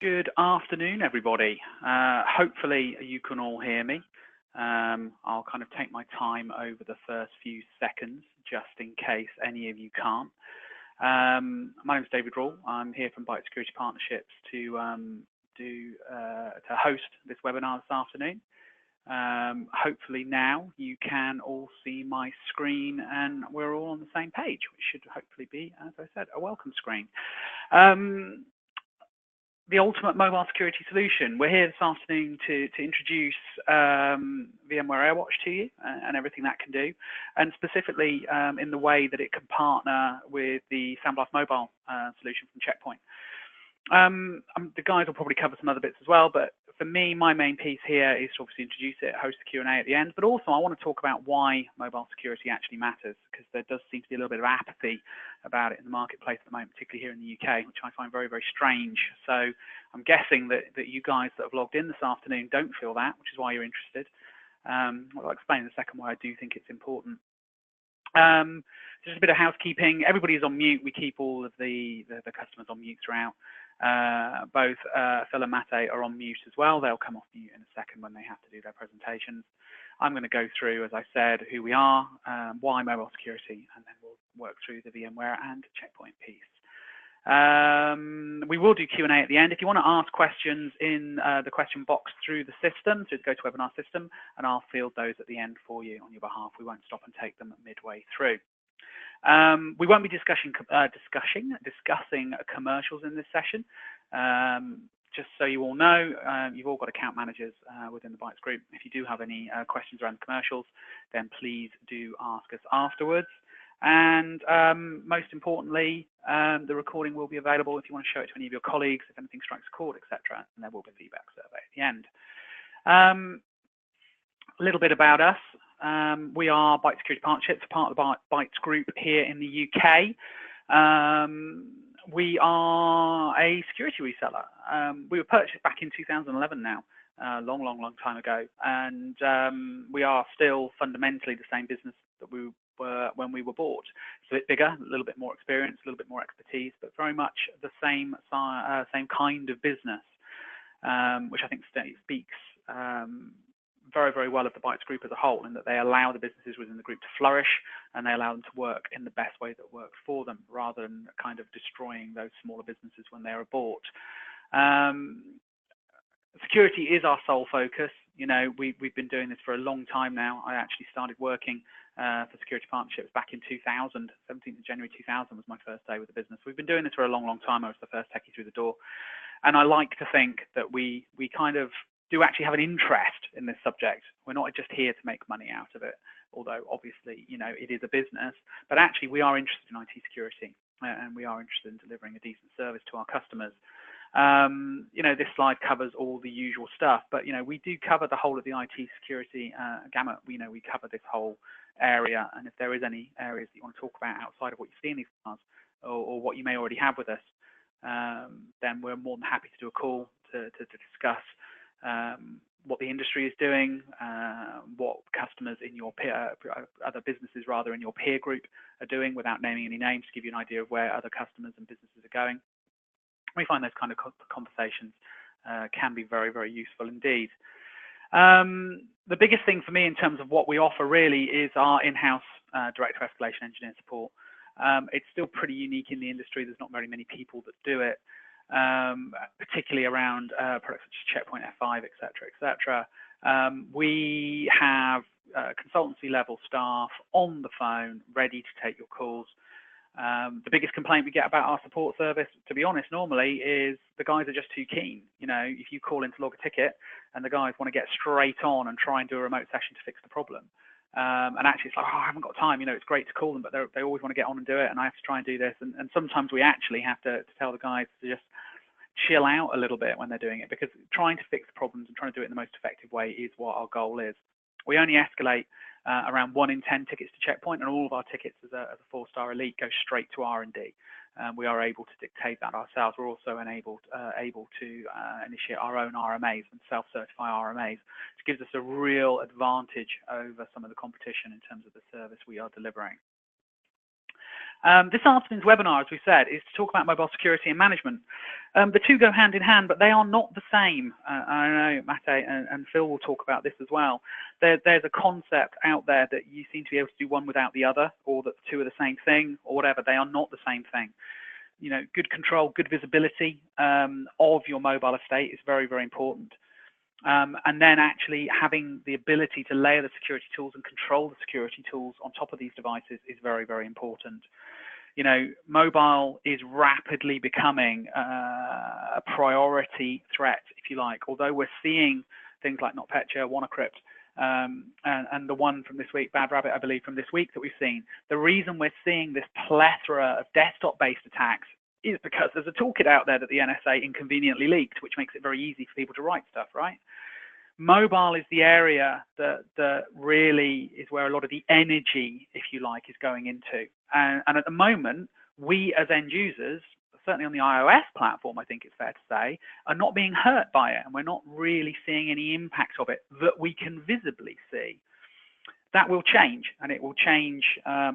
Good afternoon, everybody. Hopefully you can all hear me. I'll kind of take my time over the first few seconds, just in case any of you can't. My name is David Rawl. I'm here from Byte Security Partnerships to host this webinar this afternoon. Hopefully now you can all see my screen and we're all on the same page, which should hopefully be, as I said, a welcome screen. The ultimate mobile security solution. We're here this afternoon to introduce VMware AirWatch to you and everything that can do, and specifically in the way that it can partner with the SandBlast Mobile solution from Checkpoint. The guys will probably cover some other bits as well, but for me, my main piece here is to obviously introduce it, host the Q&A at the end, but also I want to talk about why mobile security actually matters, because there does seem to be a little bit of apathy about it in the marketplace at the moment, particularly here in the UK, which I find very, very strange. So I'm guessing that you guys that have logged in this afternoon don't feel that, which is why you're interested. I'll explain in a second why I do think it's important. Just a bit of housekeeping. Everybody's on mute. We keep all of the customers on mute throughout. Both Phil and Mate are on mute as well. They'll come off mute in a second when they have to do their presentations. I'm going to go through, as I said, who we are, why mobile security, and then we'll work through the VMware and Checkpoint piece. We will do Q&A at the end. If you want to ask questions in the question box through the system, so go to webinar system, and I'll field those at the end for you on your behalf. We won't stop and take them midway through. We won't be discussing commercials in this session. Just so you all know, you've all got account managers within the Bytes group. If you do have any questions around the commercials, then please do ask us afterwards. And most importantly, the recording will be available if you want to show it to any of your colleagues, if anything strikes a chord, etc. And there will be a feedback survey at the end. A little bit about us. We are Byte Security Partnerships, part of the Bytes group here in the UK. We are a security reseller. We were purchased back in 2011 now, long time ago. And we are still fundamentally the same business that we were when we were bought. It's a bit bigger, a little bit more experience, a little bit more expertise, but very much the same kind of business, which I think speaks very, very well of the Bytes group as a whole, in that they allow the businesses within the group to flourish and they allow them to work in the best way that works for them, rather than kind of destroying those smaller businesses when they are bought. Security is our sole focus. You know, we've been doing this for a long time now. I actually started working for Security Partnerships back in 2000. 17th of January 2000 was my first day with the business. We've been doing this for a long time. I was the first techie through the door. And I like to think that we kind of do actually have an interest in this subject. We're not just here to make money out of it, although obviously, you know, it is a business, but actually we are interested in IT security and we are interested in delivering a decent service to our customers. You know, this slide covers all the usual stuff, but, you know, we do cover the whole of the IT security gamut. You know, we cover this whole area, and if there is any areas that you want to talk about outside of what you see in these cards or what you may already have with us, then we're more than happy to do a call to discuss what the industry is doing, what customers in your other businesses rather in your peer group are doing, without naming any names, to give you an idea of where other customers and businesses are going. We find those kind of conversations can be very, very useful indeed. The biggest thing for me in terms of what we offer really is our in-house direct to escalation engineer support. It's still pretty unique in the industry. There's not very many people that do it. Particularly around products such as Checkpoint F5, etc. We have consultancy level staff on the phone ready to take your calls. The biggest complaint we get about our support service, to be honest, normally is the guys are just too keen. You know, if you call in to log a ticket and the guys want to get straight on and try and do a remote session to fix the problem, and actually it's like, oh, I haven't got time. You know, it's great to call them, but they always want to get on and do it, and I have to try and do this. And sometimes we actually have to tell the guys to just chill out a little bit when they're doing it, because trying to fix problems and trying to do it in the most effective way is what our goal is. We only escalate around 1 in 10 tickets to Checkpoint, and all of our tickets as a 4-star elite go straight to R&D. We are able to dictate that ourselves. We're also able to initiate our own RMAs and self-certify RMAs, which gives us a real advantage over some of the competition in terms of the service we are delivering. This afternoon's webinar, as we said, is to talk about mobile security and management. The two go hand in hand, but they are not the same. I know Mate and Phil will talk about this as well. There's a concept out there that you seem to be able to do one without the other, or that the two are the same thing, or whatever. They are not the same thing. You know, good control, good visibility of your mobile estate is very, very important. And then actually having the ability to layer the security tools and control the security tools on top of these devices is very, very important. You know, mobile is rapidly becoming a priority threat, if you like. Although we're seeing things like NotPetya, WannaCrypt, and the one from this week, Bad Rabbit, I believe, from this week that we've seen. The reason we're seeing this plethora of desktop-based attacks is because there's a toolkit out there that the NSA inconveniently leaked, which makes it very easy for people to write stuff, right? Mobile is the area that really is where a lot of the energy, if you like, is going into. And at the moment, we as end users, certainly on the iOS platform, I think it's fair to say, are not being hurt by it. And we're not really seeing any impact of it that we can visibly see. That will change, and it will change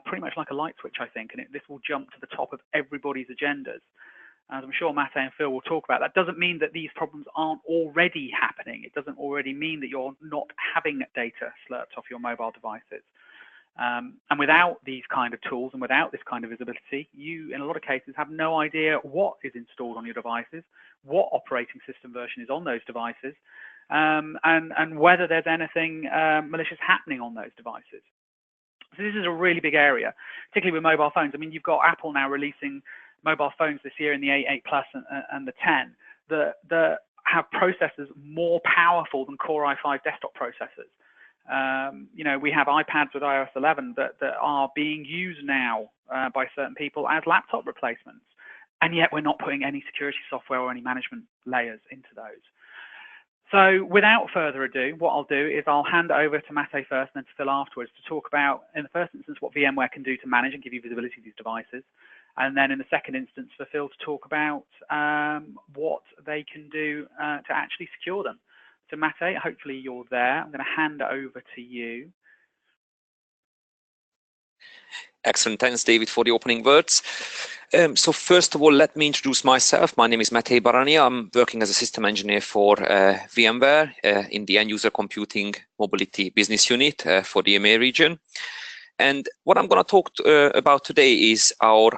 pretty much like a light switch, I think, and this will jump to the top of everybody's agendas. As I'm sure Mate and Phil will talk about. That doesn't mean that these problems aren't already happening. It doesn't already mean that you're not having data slurped off your mobile devices. And without these kind of tools and without this kind of visibility, you, in a lot of cases, have no idea what is installed on your devices, what operating system version is on those devices, and whether there's anything malicious happening on those devices. So this is a really big area, particularly with mobile phones. I mean, you've got Apple now releasing mobile phones this year in the 8, 8 Plus and the 10 that have processors more powerful than Core i5 desktop processors. You know, we have iPads with iOS 11 that are being used now by certain people as laptop replacements, and yet we're not putting any security software or any management layers into those. So without further ado, what I'll do is I'll hand over to Mate first and then to Phil afterwards to talk about, in the first instance, what VMware can do to manage and give you visibility of these devices. And then in the second instance, for Phil to talk about what they can do to actually secure them. So Mate, hopefully you're there. I'm going to hand it over to you. Excellent. Thanks, David, for the opening words. So first of all, let me introduce myself. My name is Mate Barania. I'm working as a system engineer for VMware in the end-user computing mobility business unit for the EMEA region. And what I'm going to talk about today is our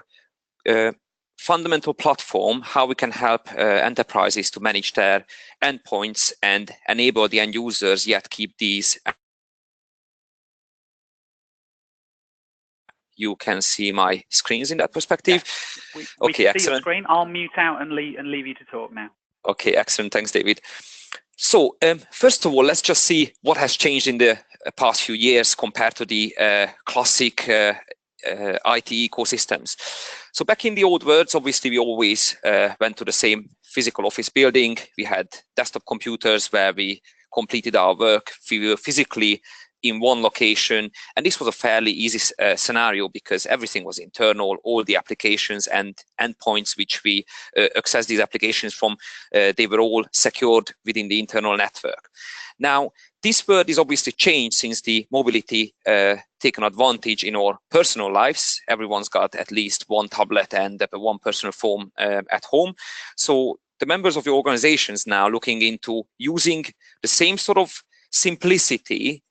fundamental platform, how we can help enterprises to manage their endpoints and enable the end users, yet keep these. You can see my screens in that perspective. Yeah, we okay, can excellent. See your screen. I'll mute out and leave you to talk now. Okay, excellent. Thanks, David. So first of all, let's just see what has changed in the past few years compared to the classic IT ecosystems. So back in the old words, obviously we always went to the same physical office building. We had desktop computers where we completed our work. We were physically in one location, and this was a fairly easy scenario because everything was internal. All the applications and endpoints which we access these applications from, they were all secured within the internal network. Now, this world is obviously changed since the mobility taken advantage in our personal lives. Everyone's got at least one tablet and one personal phone at home. So the members of the organizations now looking into using the same sort of simplicity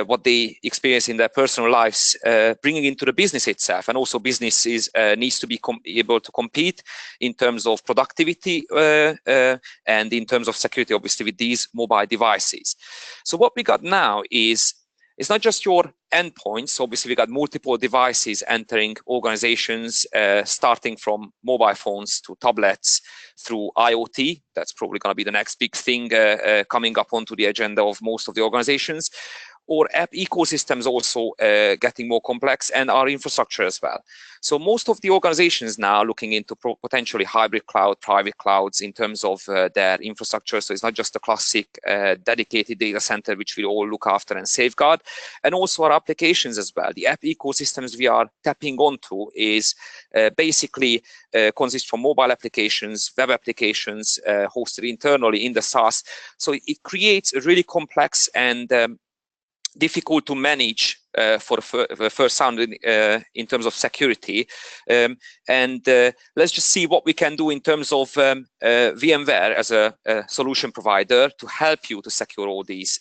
what they experience in their personal lives, bringing into the business itself. And also businesses needs to be able to compete in terms of productivity and in terms of security, obviously, with these mobile devices. So what we got now is, it's not just your endpoints. Obviously, we got multiple devices entering organizations, starting from mobile phones to tablets through IoT. That's probably going to be the next big thing coming up onto the agenda of most of the organizations. Or app ecosystems also getting more complex, and our infrastructure as well. So most of the organizations now looking into potentially hybrid cloud, private clouds in terms of their infrastructure. So it's not just a classic dedicated data center, which we all look after and safeguard, and also our applications as well. The app ecosystems we are tapping onto is basically consists from mobile applications, web applications hosted internally in the SaaS. So it creates a really complex and difficult to manage for the first round in terms of security. Let's just see what we can do in terms of VMware as a solution provider to help you to secure all these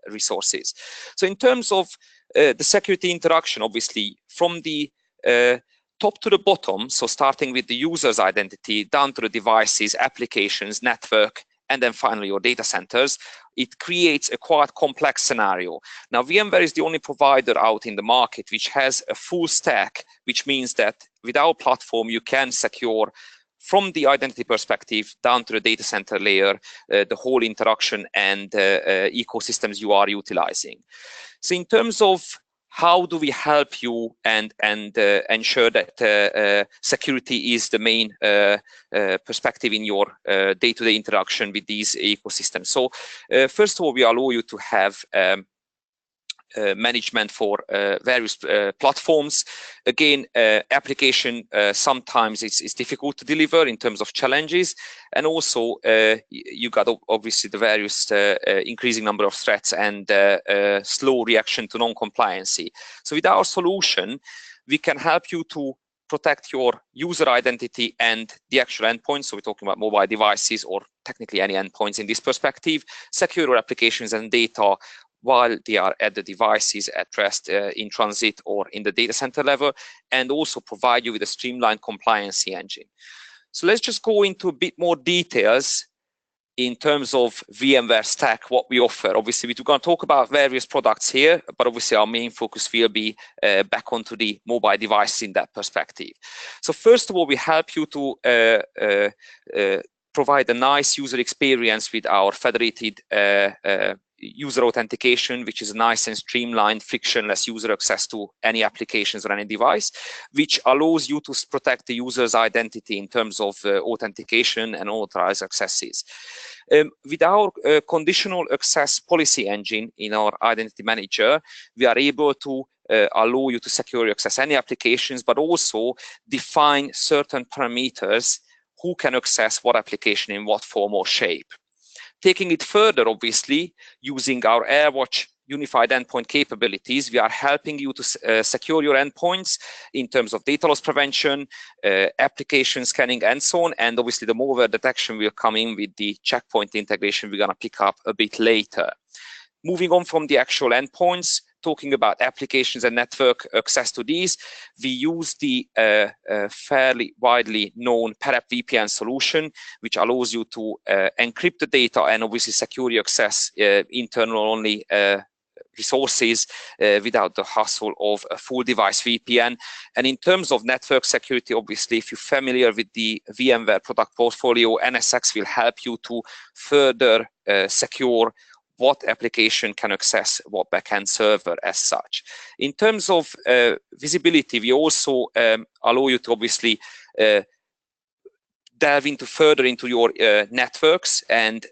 resources. So in terms of the security interaction, obviously from the top to the bottom, so starting with the user's identity down to the devices, applications, network, and then finally your data centers, it creates a quite complex scenario. Now, VMware is the only provider out in the market which has a full stack, which means that with our platform, you can secure from the identity perspective down to the data center layer, the whole interaction and ecosystems you are utilizing. So in terms of how do we help you and ensure that security is the main perspective in your day-to-day interaction with these ecosystems? So first of all, we allow you to have management for various platforms. Again, application sometimes it's difficult to deliver in terms of challenges, and also you got obviously the various increasing number of threats and slow reaction to non-compliancy. So with our solution, we can help you to protect your user identity and the actual endpoints. So we're talking about mobile devices or technically any endpoints in this perspective, secure your applications and data while they are at the devices at rest, in transit or in the data center level, and also provide you with a streamlined compliancy engine. So let's just go into a bit more details in terms of VMware stack, what we offer. Obviously, we're going to talk about various products here, but obviously our main focus will be back onto the mobile device in that perspective. So first of all, we help you to provide a nice user experience with our federated user authentication, which is a nice and streamlined, frictionless user access to any applications or any device, which allows you to protect the user's identity in terms of authentication and unauthorized accesses. With our conditional access policy engine in our identity manager, we are able to allow you to securely access any applications, but also define certain parameters who can access what application in what form or shape. Taking it further, obviously, using our AirWatch unified endpoint capabilities, we are helping you to secure your endpoints in terms of data loss prevention, application scanning, and so on. And obviously, the malware detection will come in with the checkpoint integration we're going to pick up a bit later. Moving on from the actual endpoints, talking about applications and network access to these, we use the fairly widely known PERAP VPN solution, which allows you to encrypt the data and obviously securely access internal only resources without the hassle of a full device VPN. And in terms of network security, obviously, if you're familiar with the VMware product portfolio, NSX will help you to further secure what application can access what backend server as such. In terms of visibility, we also allow you to obviously delve into further into your networks and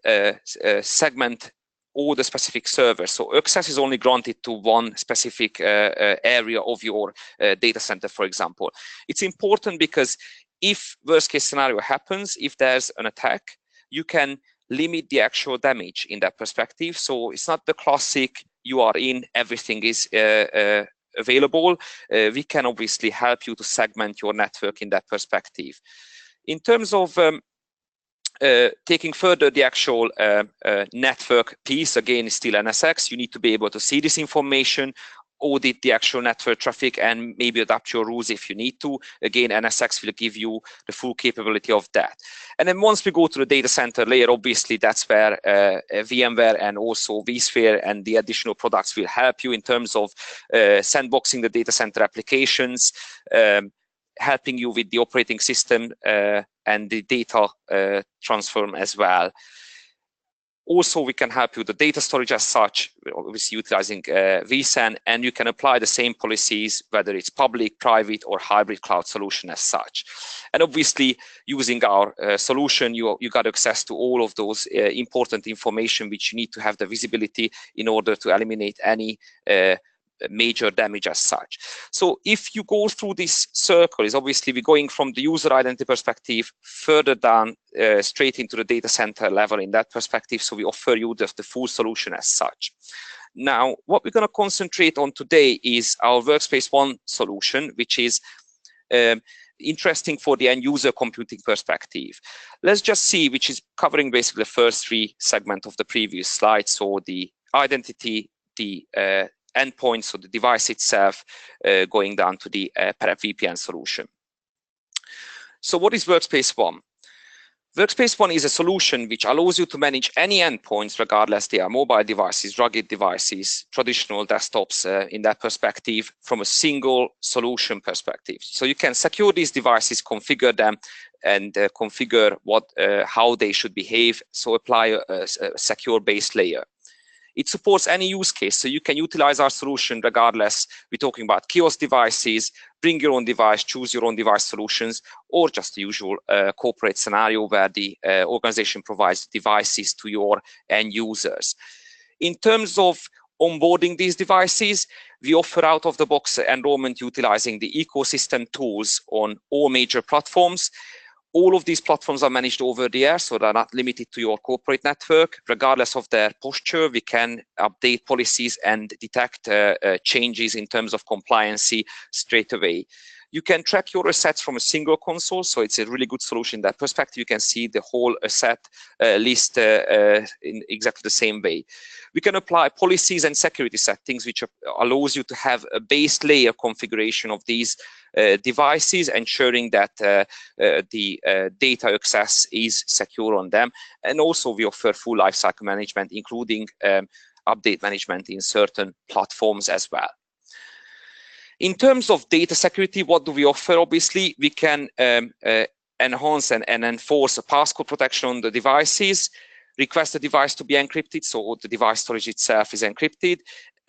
segment all the specific servers. So access is only granted to one specific area of your data center, for example. It's important because if worst case scenario happens, if there's an attack, you can limit the actual damage in that perspective. So it's not the classic you are in, everything is available. We can obviously help you to segment your network in that perspective. In terms of taking further the actual network piece, again, is still NSX. You need to be able to see this information, audit the actual network traffic, and maybe adapt your rules if you need to. Again, NSX will give you the full capability of that. And then once we go to the data center layer, obviously that's where VMware and also vSphere and the additional products will help you in terms of sandboxing the data center applications, helping you with the operating system and the data transfer as well. Also, we can help you with the data storage as such, obviously utilizing vSAN, and you can apply the same policies, whether it's public, private, or hybrid cloud solution as such. And obviously, using our solution, you got access to all of those important information which you need to have the visibility in order to eliminate any major damage as such. So if you go through this circle, is obviously we're going from the user identity perspective further down straight into the data center level in that perspective. So we offer you the full solution as such. Now, what we're going to concentrate on today is our Workspace ONE solution, which is interesting for the end user computing perspective. Let's just see, which is covering basically the first three segments of the previous slide. So the identity, the endpoint, so the device itself, going down to the PrEP VPN solution. So what is Workspace ONE? Workspace ONE is a solution which allows you to manage any endpoints, regardless they are mobile devices, rugged devices, traditional desktops, in that perspective, from a single solution perspective. So you can secure these devices, configure them, and configure how they should behave. So apply a secure base layer. It supports any use case, so you can utilize our solution regardless. We're talking about kiosk devices, bring your own device, choose your own device solutions, or just the usual corporate scenario where the organization provides devices to your end users. In terms of onboarding these devices, we offer out-of-the-box enrollment utilizing the ecosystem tools on all major platforms. All of these platforms are managed over the air, so they're not limited to your corporate network. Regardless of their posture, we can update policies and detect changes in terms of compliancy straight away. You can track your assets from a single console, so it's a really good solution in that perspective. You can see the whole asset list in exactly the same way. We can apply policies and security settings, which allows you to have a base layer configuration of these devices, ensuring that the data access is secure on them. And also we offer full lifecycle management, including update management in certain platforms as well. In terms of data security, what do we offer? Obviously, we can enhance and enforce a passcode protection on the devices, request the device to be encrypted, so the device storage itself is encrypted.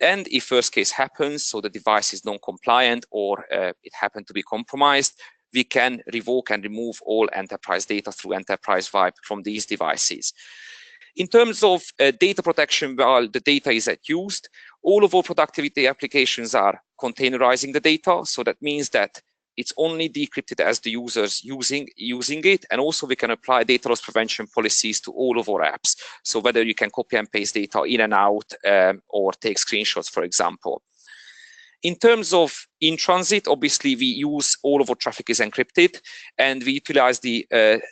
And if worst case happens, so the device is non-compliant or it happened to be compromised, we can revoke and remove all enterprise data through enterprise wipe from these devices. In terms of data protection, while the data is used, all of our productivity applications are containerizing the data. So that means that it's only decrypted as the users using it. And also we can apply data loss prevention policies to all of our apps. So whether you can copy and paste data in and out or take screenshots, for example. In terms of in transit, obviously we use all of our traffic is encrypted, and we utilize the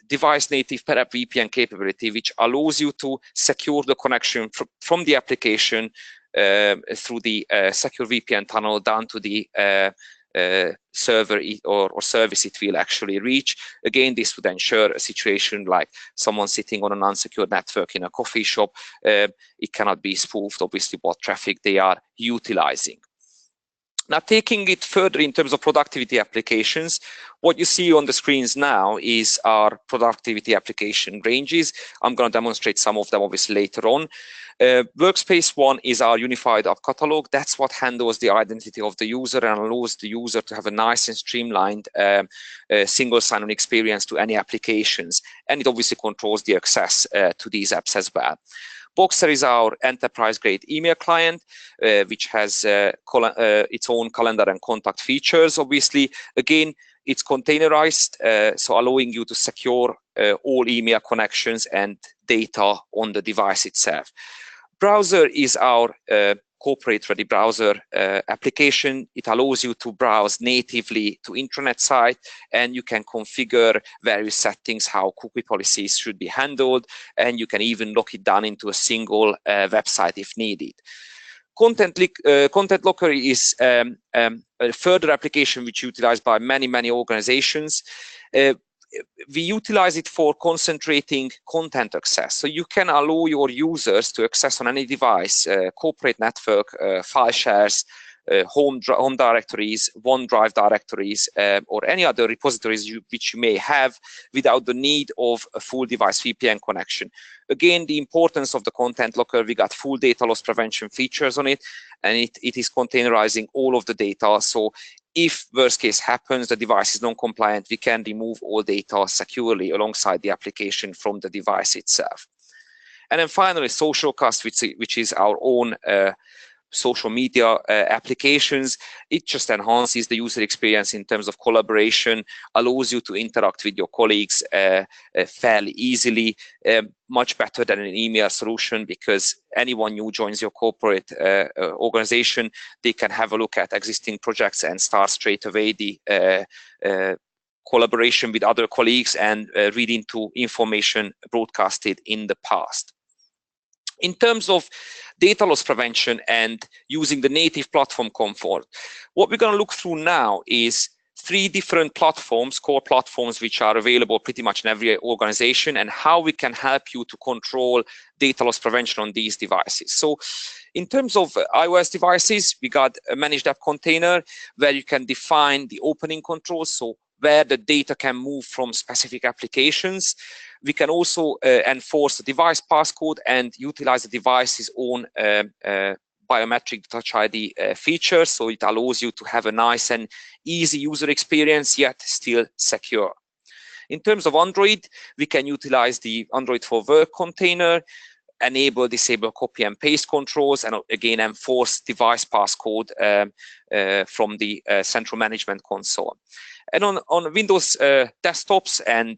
device native PrEP VPN capability, which allows you to secure the connection from the application through the secure VPN tunnel down to the server or service it will actually reach. Again, this would ensure a situation like someone sitting on an unsecured network in a coffee shop. It cannot be spoofed, obviously, what traffic they are utilizing. Now, taking it further in terms of productivity applications, what you see on the screens now is our productivity application ranges. I'm going to demonstrate some of them obviously later on. Workspace ONE is our unified app catalog. That's what handles the identity of the user and allows the user to have a nice and streamlined single sign-on experience to any applications. And it obviously controls the access to these apps as well. Boxer is our enterprise-grade email client, which has its own calendar and contact features. Obviously, again, it's containerized, so allowing you to secure all email connections and data on the device itself. Browser is our corporate-ready browser application. It allows you to browse natively to intranet site, and you can configure various settings, how cookie policies should be handled, and you can even lock it down into a single website if needed. Content Locker is a further application which is utilized by many organizations. We utilize it for concentrating content access. So you can allow your users to access on any device, corporate network, file shares, home directories, OneDrive directories, or any other repositories which you may have without the need of a full device VPN connection. Again, the importance of the Content Locker, we got full data loss prevention features on it, and it is containerizing all of the data. So if worst case happens, the device is non-compliant, we can remove all data securely alongside the application from the device itself. And then finally, Social Cast, which is our own social media applications. It just enhances the user experience in terms of collaboration, allows you to interact with your colleagues fairly easily, much better than an email solution, because anyone who joins your corporate organization, they can have a look at existing projects and start straight away the collaboration with other colleagues and read into information broadcasted in the past. In terms of data loss prevention and using the native platform comfort, what we're going to look through now is 3 different platforms, core platforms, which are available pretty much in every organization, and how we can help you to control data loss prevention on these devices. So in terms of iOS devices, we got a managed app container where you can define the opening controls, so where the data can move from specific applications. We can also enforce the device passcode and utilize the device's own biometric Touch ID feature, so it allows you to have a nice and easy user experience, yet still secure. In terms of Android, we can utilize the Android for Work container, enable, disable copy and paste controls, and again enforce device passcode from the central management console. And on Windows desktops and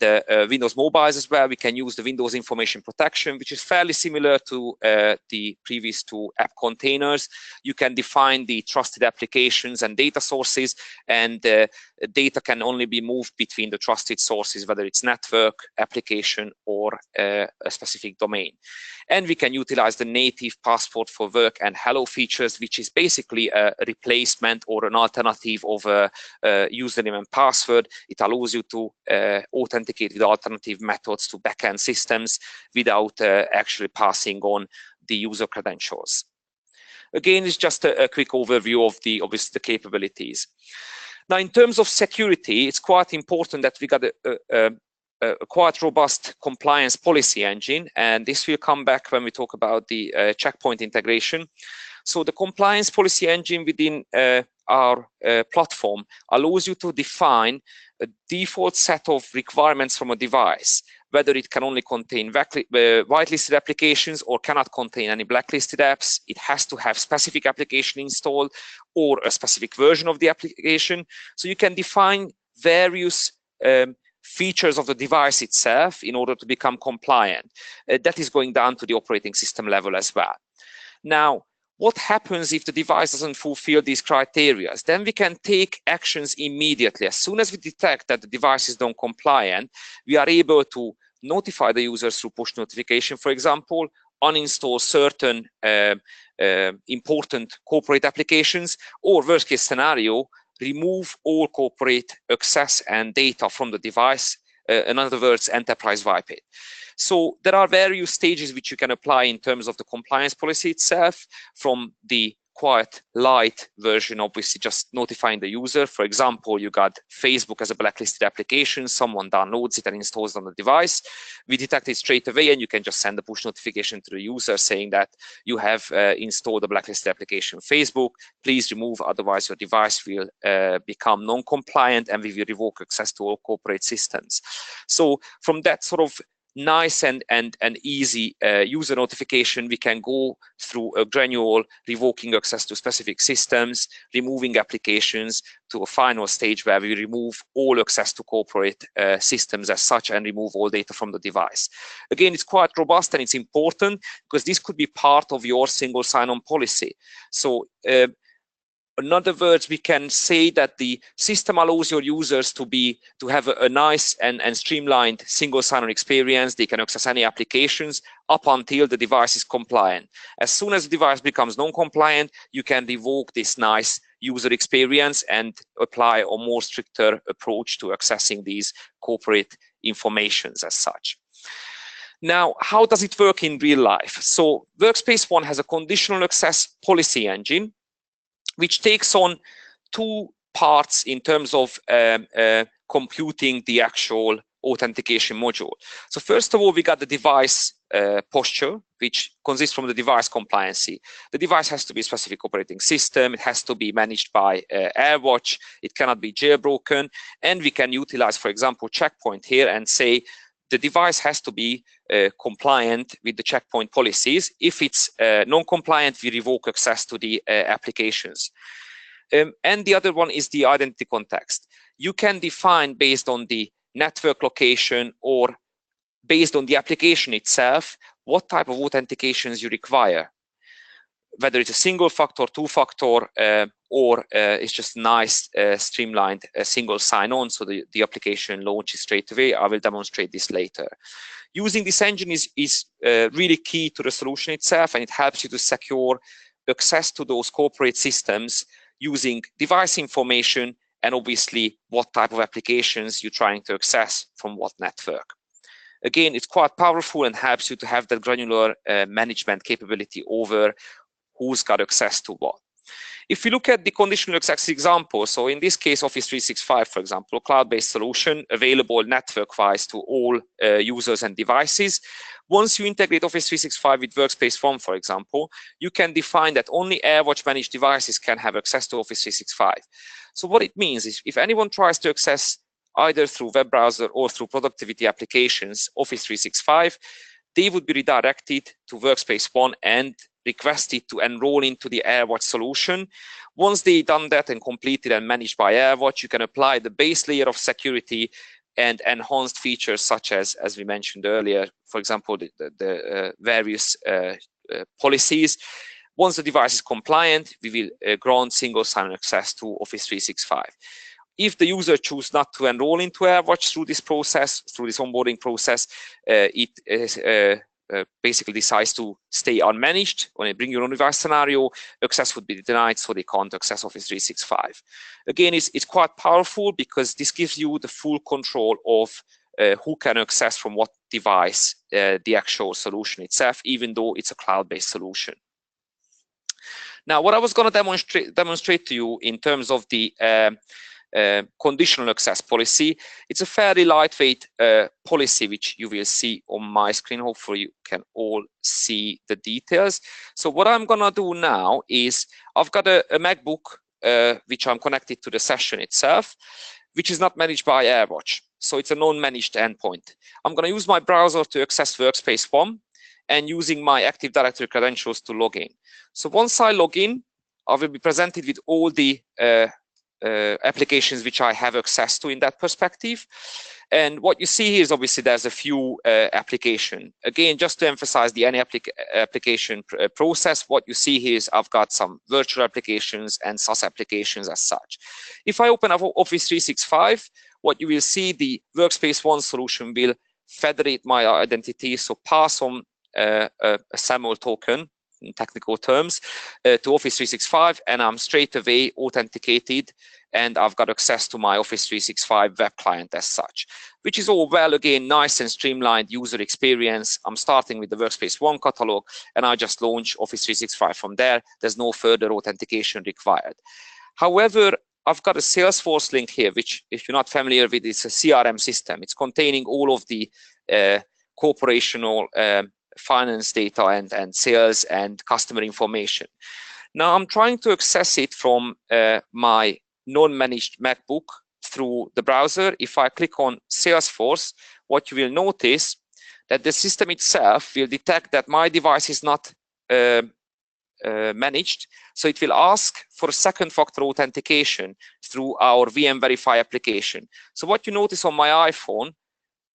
Windows mobiles as well, we can use the Windows Information Protection, which is fairly similar to the previous 2 app containers. You can define the trusted applications and data sources, and data can only be moved between the trusted sources, whether it's network, application, or a specific domain. And we can utilize the native Passport for Work and Hello features, which is basically a replacement or an alternative of a username and password. It allows you to authenticate with alternative methods to backend systems without actually passing on the user credentials. Again, it's just a quick overview of the obviously the capabilities. Now, in terms of security, it's quite important that we got a quite robust compliance policy engine, and this will come back when we talk about the checkpoint integration. So the compliance policy engine within our platform allows you to define a default set of requirements from a device, whether it can only contain whitelisted applications or cannot contain any blacklisted apps. It has to have specific application installed or a specific version of the application. So you can define various features of the device itself in order to become compliant. That is going down to the operating system level as well. Now, what happens if the device doesn't fulfill these criteria? Then we can take actions immediately. As soon as we detect that the device is non-compliant, we are able to notify the users through push notification, for example, uninstall certain important corporate applications, or worst case scenario, remove all corporate access and data from the device. In other words, enterprise wipe it. So there are various stages which you can apply in terms of the compliance policy itself, from the quite light version, obviously just notifying the user. For example, you got Facebook as a blacklisted application, someone downloads it and installs it on the device. We detect it straight away, and you can just send a push notification to the user saying that you have installed a blacklisted application Facebook. Please remove, otherwise your device will become non-compliant and we will revoke access to all corporate systems. So from that sort of nice and easy user notification, we can go through a gradual revoking access to specific systems, removing applications, to a final stage where we remove all access to corporate systems as such and remove all data from the device. Again, it's quite robust and it's important because this could be part of your single sign-on policy. So in other words, we can say that the system allows your users to have a nice and streamlined single sign-on experience. They can access any applications up until the device is compliant. As soon as the device becomes non-compliant, you can revoke this nice user experience and apply a more stricter approach to accessing these corporate informations as such. Now, how does it work in real life? So Workspace ONE has a conditional access policy engine, which takes on 2 parts in terms of computing the actual authentication module. So first of all, we got the device posture, which consists from the device compliancy. The device has to be a specific operating system. It has to be managed by AirWatch. It cannot be jailbroken. And we can utilize, for example, checkpoint here and say the device has to be compliant with the checkpoint policies. If it's non-compliant, we revoke access to the applications. And the other one is the identity context. You can define based on the network location or based on the application itself what type of authentications you require, whether it's a single factor, two-factor, or it's just nice, streamlined single sign-on, so the application launches straight away. I will demonstrate this later. Using this engine is really key to the solution itself, and it helps you to secure access to those corporate systems using device information and obviously what type of applications you're trying to access from what network. Again, it's quite powerful and helps you to have that granular management capability over who's got access to what. If you look at the conditional access example, so in this case, Office 365, for example, cloud-based solution available network-wise to all users and devices. Once you integrate Office 365 with Workspace ONE, for example, you can define that only AirWatch managed devices can have access to Office 365. So what it means is if anyone tries to access either through web browser or through productivity applications, Office 365, they would be redirected to Workspace ONE and requested to enroll into the AirWatch solution. Once they've done that and completed and managed by AirWatch, you can apply the base layer of security and enhanced features such as we mentioned earlier, for example, the various policies. Once the device is compliant, we will grant single sign-on access to Office 365. If the user chooses not to enroll into AirWatch through this process, through this onboarding process, it basically decides to stay unmanaged. When I bring your own device scenario, access would be denied, so they can't access Office 365. Again, it's quite powerful because this gives you the full control of who can access from what device the actual solution itself, even though it's a cloud-based solution. Now, what I was going to demonstrate to you in terms of the conditional access policy, it's a fairly lightweight policy, which you will see on my screen. Hopefully you can all see the details. So what I'm gonna do now is I've got a MacBook which I'm connected to the session itself, which is not managed by AirWatch. So it's a non-managed endpoint. I'm gonna use my browser to access Workspace ONE and using my Active Directory credentials to log in. So once I log in, I will be presented with all the applications which I have access to in that perspective. And what you see here is obviously there's a few applications. Again, just to emphasize the any application process, what you see here is I've got some virtual applications and SaaS applications as such. If I open up Office 365, what you will see, the Workspace ONE solution will federate my identity, so pass on a SAML token in technical terms to Office 365, and I'm straight away authenticated and I've got access to my Office 365 web client as such, which is all well, again, nice and streamlined user experience. I'm starting with the Workspace ONE catalog and I just launch Office 365 from there. There's no further authentication required. However, I've got a Salesforce link here, which if you're not familiar with, it's a CRM system. It's containing all of the corporational finance data and sales and customer information. Now I'm trying to access it from my non-managed MacBook through the browser. If I click on Salesforce, what you will notice that the system itself will detect that my device is not managed, so it will ask for a second factor authentication through our VM Verify application. So what you notice on my iPhone,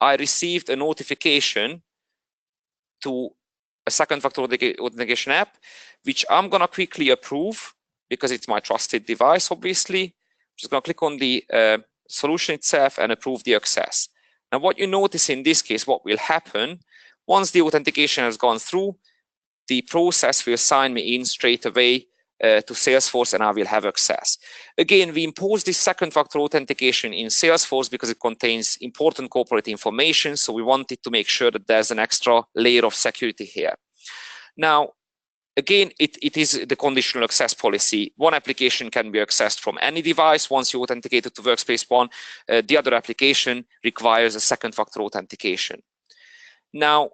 I received a notification to a second factor authentication app, which I'm gonna quickly approve because it's my trusted device, obviously. I'm just gonna click on the solution itself and approve the access. Now what you notice in this case, what will happen, once the authentication has gone through, the process will sign me in straight away to Salesforce and I will have access. Again, we impose this second factor authentication in Salesforce because it contains important corporate information. So we wanted to make sure that there's an extra layer of security here. Now, again, it is the conditional access policy. One application can be accessed from any device once you authenticate it to Workspace ONE. The other application requires a second factor authentication. Now,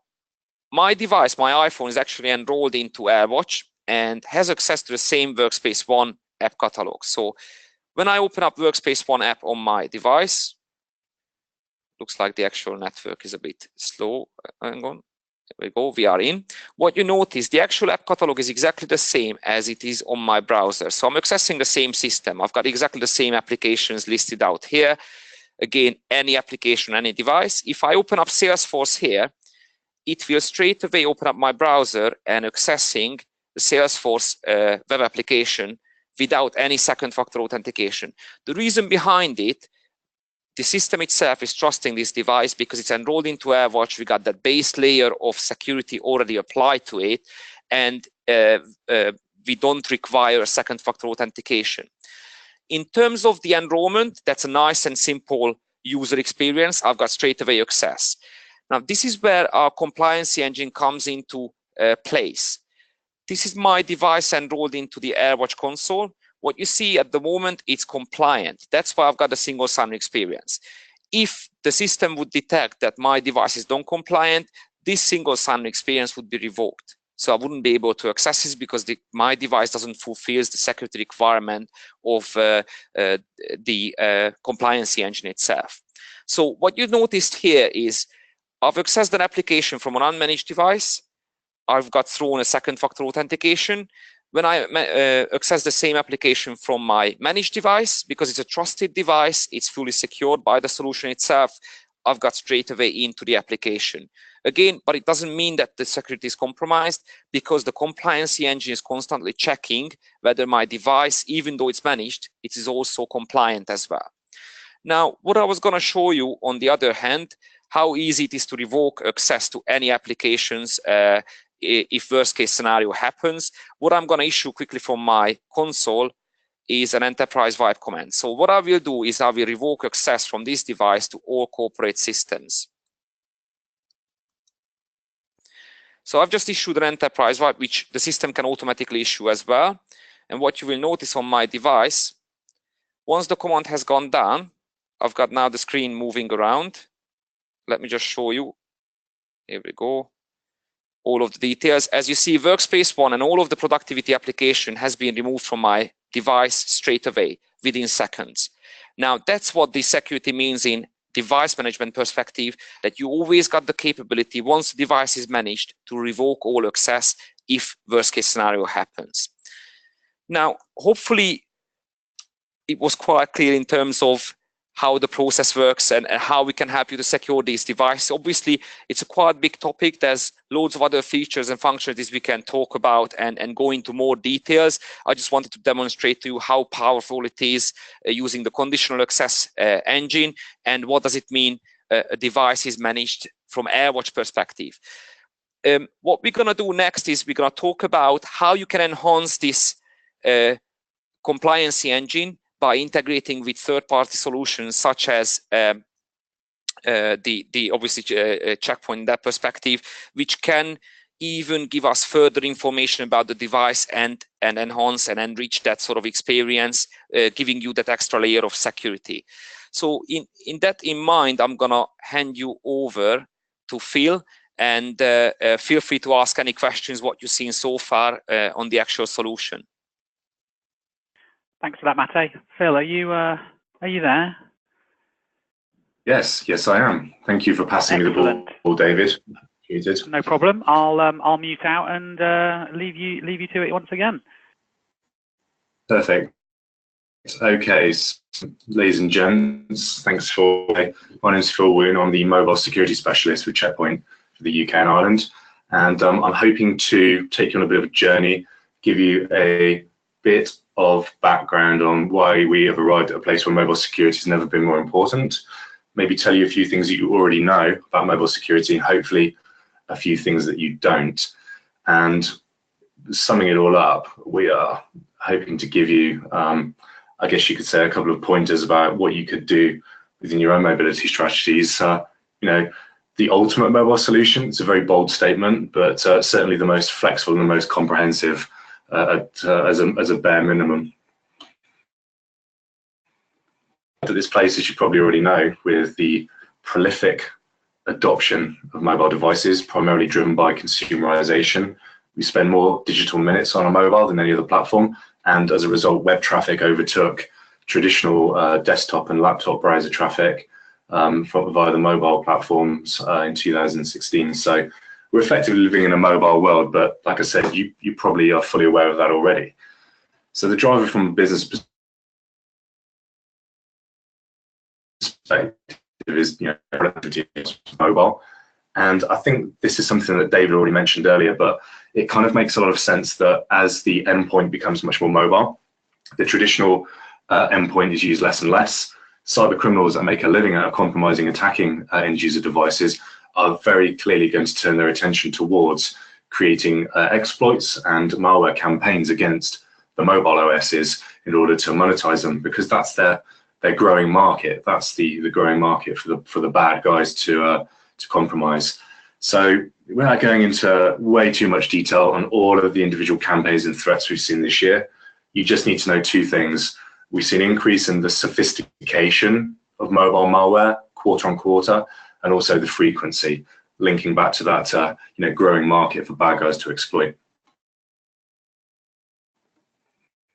my device, my iPhone, is actually enrolled into AirWatch and has access to the same Workspace ONE app catalog. So when I open up Workspace ONE app on my device, looks like the actual network is a bit slow. Hang on. There we go, we are in. What you notice, the actual app catalog is exactly the same as it is on my browser. So I'm accessing the same system. I've got exactly the same applications listed out here. Again, any application, any device. If I open up Salesforce here, it will straight away open up my browser and accessing the Salesforce web application without any second factor authentication. The reason behind it, the system itself is trusting this device because it's enrolled into AirWatch. We got that base layer of security already applied to it, and we don't require a second factor authentication. In terms of the enrollment, that's a nice and simple user experience. I've got straight away access. Now, this is where our compliance engine comes into place. This is my device enrolled into the AirWatch console. What you see at the moment, it's compliant. That's why I've got a single sign-on experience. If the system would detect that my device is non-compliant, this single sign-on experience would be revoked. So I wouldn't be able to access this because my device doesn't fulfill the security requirement of the compliance engine itself. So what you noticed here is I've accessed an application from an unmanaged device. I've got thrown a second factor authentication. When I access the same application from my managed device, because it's a trusted device, it's fully secured by the solution itself, I've got straight away into the application. Again, but it doesn't mean that the security is compromised because the compliance engine is constantly checking whether my device, even though it's managed, it is also compliant as well. Now, what I was going to show you on the other hand, how easy it is to revoke access to any applications if worst case scenario happens. What I'm going to issue quickly from my console is an enterprise-wide command. So what I will do is I will revoke access from this device to all corporate systems. So I've just issued an enterprise-wide, which the system can automatically issue as well. And what you will notice on my device, once the command has gone down, I've got now the screen moving around. Let me just show you. Here we go. All of the details. As you see, Workspace 1 and all of the productivity application has been removed from my device straight away within seconds. Now, that's what the security means in device management perspective, that you always got the capability, once the device is managed, to revoke all access if worst case scenario happens. Now, hopefully, it was quite clear in terms of how the process works and how we can help you to secure these devices. Obviously, it's a quite big topic. There's loads of other features and functionalities we can talk about and go into more details. I just wanted to demonstrate to you how powerful it is using the conditional access engine, and what does it mean a device is managed from AirWatch perspective. What we're going to do next is we're going to talk about how you can enhance this compliance engine by integrating with third-party solutions such as the obviously checkpoint in that perspective, which can even give us further information about the device and enhance and enrich that sort of experience, giving you that extra layer of security. So in that in mind, I'm gonna hand you over to Phil, and feel free to ask any questions what you've seen so far on the actual solution. Thanks for that, Mate. Phil, are you there? Yes, I am. Thank you for passing me the ball, David. No problem. I'll mute out and leave you to it once again. Perfect. Okay, ladies and gents, thanks for. My name's Phil Woon. I'm the mobile security specialist with Checkpoint for the UK and Ireland, and I'm hoping to take you on a bit of a journey, give you a bit of background on why we have arrived at a place where mobile security has never been more important. Maybe tell you a few things that you already know about mobile security, and hopefully a few things that you don't. And summing it all up, we are hoping to give you, I guess you could say, a couple of pointers about what you could do within your own mobility strategies. You know, the ultimate mobile solution, it's a very bold statement, but certainly the most flexible and the most comprehensive as a bare minimum. At this place, as you probably already know, with the prolific adoption of mobile devices, primarily driven by consumerization, we spend more digital minutes on a mobile than any other platform, and as a result, web traffic overtook traditional desktop and laptop browser traffic via the mobile platforms in 2016. So we're effectively living in a mobile world, but like I said, you probably are fully aware of that already. So the driver from a business perspective is, productivity is mobile. And I think this is something that David already mentioned earlier, but it kind of makes a lot of sense that as the endpoint becomes much more mobile, the traditional endpoint is used less and less. Cyber criminals that make a living out of compromising, attacking end user devices are very clearly going to turn their attention towards creating exploits and malware campaigns against the mobile OSs in order to monetize them, because that's their growing market. That's the growing market for the bad guys to compromise. So we're not going into way too much detail on all of the individual campaigns and threats we've seen this year. You just need to know two things. We've seen an increase in the sophistication of mobile malware quarter on quarter, and also the frequency, linking back to that growing market for bad guys to exploit.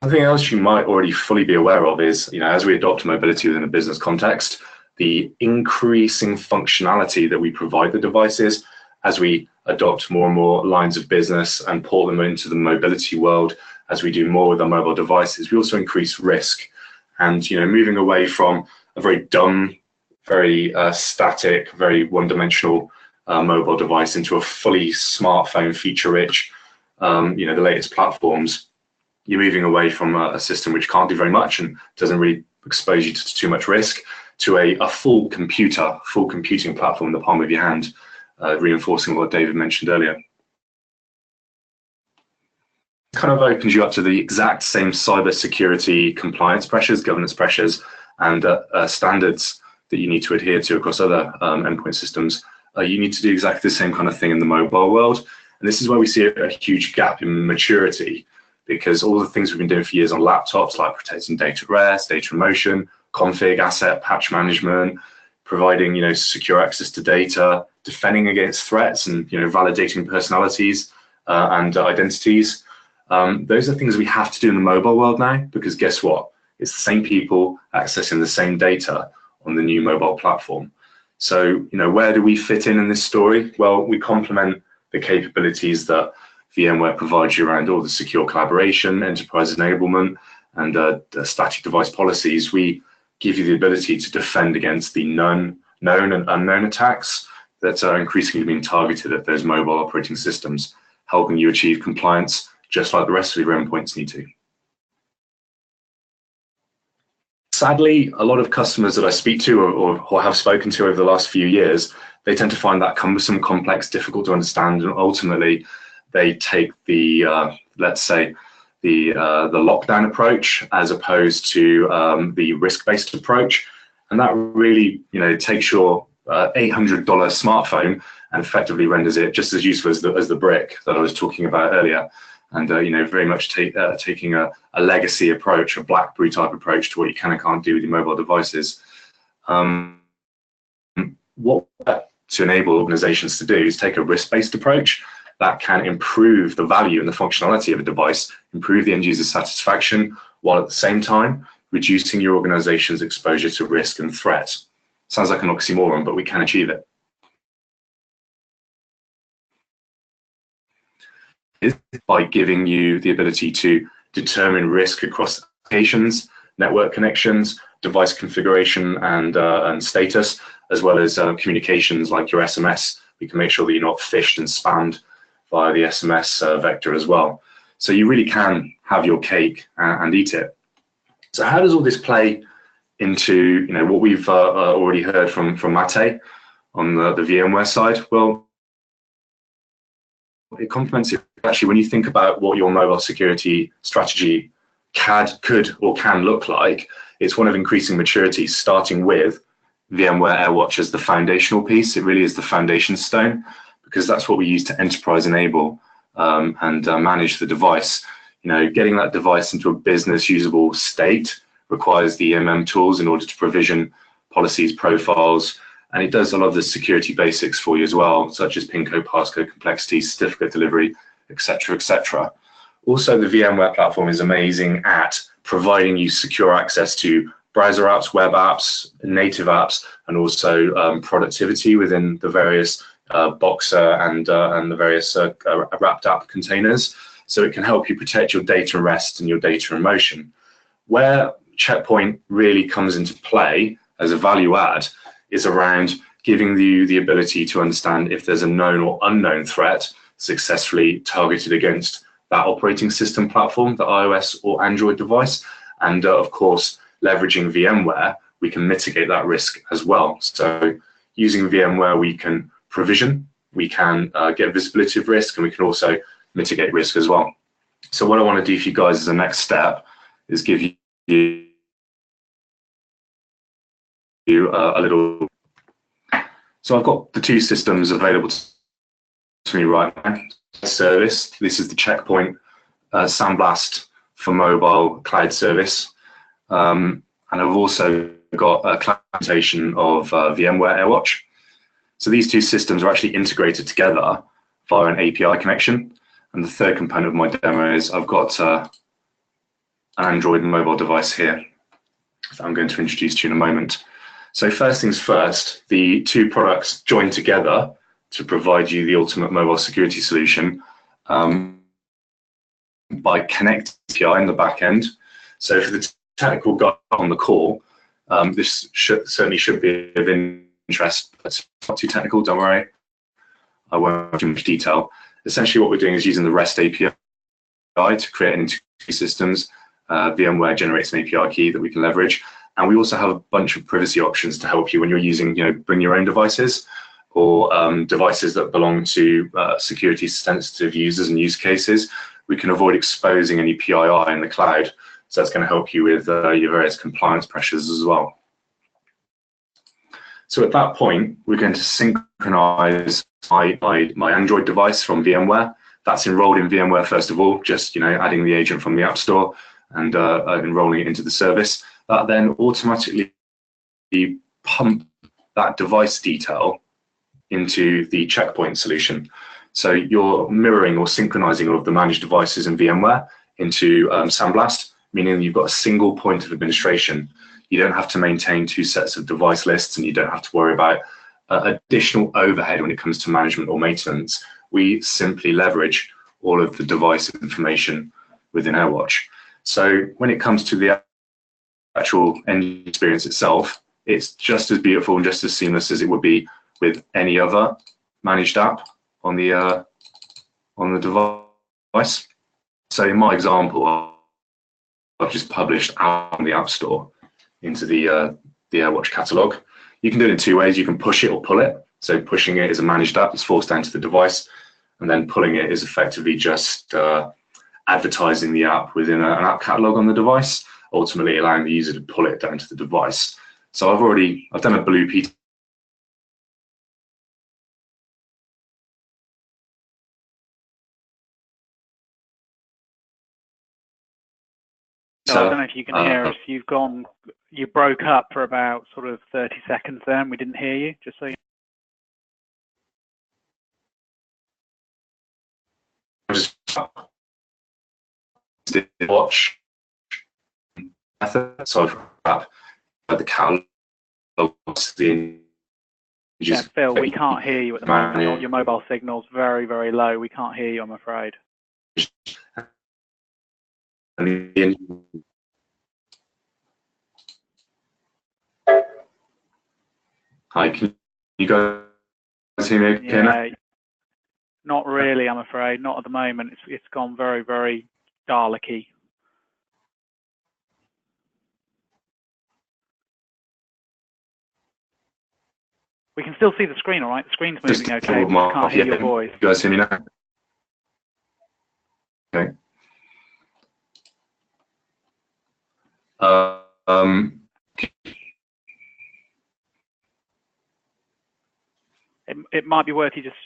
Something else you might already fully be aware of is, as we adopt mobility within a business context, the increasing functionality that we provide the devices as we adopt more and more lines of business and port them into the mobility world. As we do more with our mobile devices, we also increase risk. And moving away from a very dumb, very static, very one-dimensional mobile device into a fully smartphone, feature-rich, the latest platforms, you're moving away from a system which can't do very much and doesn't really expose you to too much risk, to a full computing platform in the palm of your hand, reinforcing what David mentioned earlier. Kind of opens you up to the exact same cybersecurity compliance pressures, governance pressures, and standards that you need to adhere to across other endpoint systems. You need to do exactly the same kind of thing in the mobile world. And this is where we see a huge gap in maturity, because all the things we've been doing for years on laptops, like protecting data at rest, data in motion, config, asset, patch management, providing secure access to data, defending against threats, and validating personalities and identities. Those are things we have to do in the mobile world now, because guess what? It's the same people accessing the same data on the new mobile platform. So, where do we fit in this story? Well, we complement the capabilities that VMware provides you around all the secure collaboration, enterprise enablement, and the static device policies. We give you the ability to defend against the known and unknown attacks that are increasingly being targeted at those mobile operating systems, helping you achieve compliance just like the rest of your endpoints need to. Sadly, a lot of customers that I speak to or have spoken to over the last few years, they tend to find that cumbersome, complex, difficult to understand, and ultimately they take the, let's say, the lockdown approach as opposed to the risk-based approach. And that really, takes your $800 smartphone and effectively renders it just as useful as the brick that I was talking about earlier. And very much taking a legacy approach, a BlackBerry type approach to what you can and can't do with your mobile devices. What to enable organizations to do is take a risk-based approach that can improve the value and the functionality of a device, improve the end user satisfaction, while at the same time reducing your organization's exposure to risk and threat. Sounds like an oxymoron, but we can achieve it. Is by giving you the ability to determine risk across applications, network connections, device configuration, and status, as well as communications like your SMS. We can make sure that you're not phished and spammed via the SMS vector as well. So you really can have your cake and eat it. So how does all this play into what we've already heard from Mate on the VMware side? Well, it complements it. Actually, when you think about what your mobile security strategy could or can look like, it's one of increasing maturity, starting with VMware AirWatch as the foundational piece. It really is the foundation stone, because that's what we use to enterprise enable and manage the device. Getting that device into a business usable state requires the EMM tools in order to provision policies, profiles, and it does a lot of the security basics for you as well, such as PIN code, passcode, complexity, certificate delivery, etc., etc. Also, the VMware platform is amazing at providing you secure access to browser apps, web apps, native apps, and also productivity within the various Boxer and the various wrapped app containers. So it can help you protect your data in rest and your data in motion. Where Checkpoint really comes into play as a value add is around giving you the ability to understand if there's a known or unknown threat successfully targeted against that operating system platform, the iOS or Android device. And of course, leveraging VMware, we can mitigate that risk as well. So using VMware, we can provision, we can get visibility of risk, and we can also mitigate risk as well. So what I want to do for you guys as a next step is give you a little. So I've got the two systems available to me right now. Service, this is the Checkpoint Sandblast for mobile cloud service. And I've also got a cloud implementation of VMware AirWatch. So these two systems are actually integrated together via an API connection. And the third component of my demo is I've got an Android mobile device here that I'm going to introduce to you in a moment. So first things first, the two products join together to provide you the ultimate mobile security solution by connecting API in the back end. So for the technical guy on the call, this certainly should be of interest, but it's not too technical, don't worry. I won't go into much detail. Essentially what we're doing is using the REST API to create an integrated systems. VMware generates an API key that we can leverage. And we also have a bunch of privacy options to help you when you're using, bring your own devices or devices that belong to security sensitive users and use cases. We can avoid exposing any PII in the cloud. So that's going to help you with your various compliance pressures as well. So at that point, we're going to synchronize my Android device from VMware. That's enrolled in VMware first of all, just adding the agent from the App Store and enrolling it into the service. That then automatically pump that device detail into the Checkpoint solution. So you're mirroring or synchronizing all of the managed devices in VMware into Sandblast, meaning you've got a single point of administration. You don't have to maintain two sets of device lists, and you don't have to worry about additional overhead when it comes to management or maintenance. We simply leverage all of the device information within AirWatch. So when it comes to the actual end experience itself, it's just as beautiful and just as seamless as it would be with any other managed app on the device. So in my example, I've just published out on the App Store into the AirWatch catalog. You can do it in two ways. You can push it or pull it. So pushing it is a managed app that's forced down to the device, and then pulling it is effectively just advertising the app within an app catalog on the device, ultimately allowing the user to pull it down to the device. So I've done a blue PT. So, I don't know if you can hear us. You broke up for about sort of 30 seconds there, and we didn't hear you, just so you watch method. So I've got the catalog. Yeah, Phil, we can't hear you at the moment. Your mobile signal's very, very low. We can't hear you, I'm afraid. Hi, can you guys hear me okay now? Yeah, not really, I'm afraid. Not at the moment. It's gone very, very Dalek-y. We can still see the screen, all right? The screen's moving okay, but we just can't hear your voice. You guys hear me now? Okay. It might be worth you just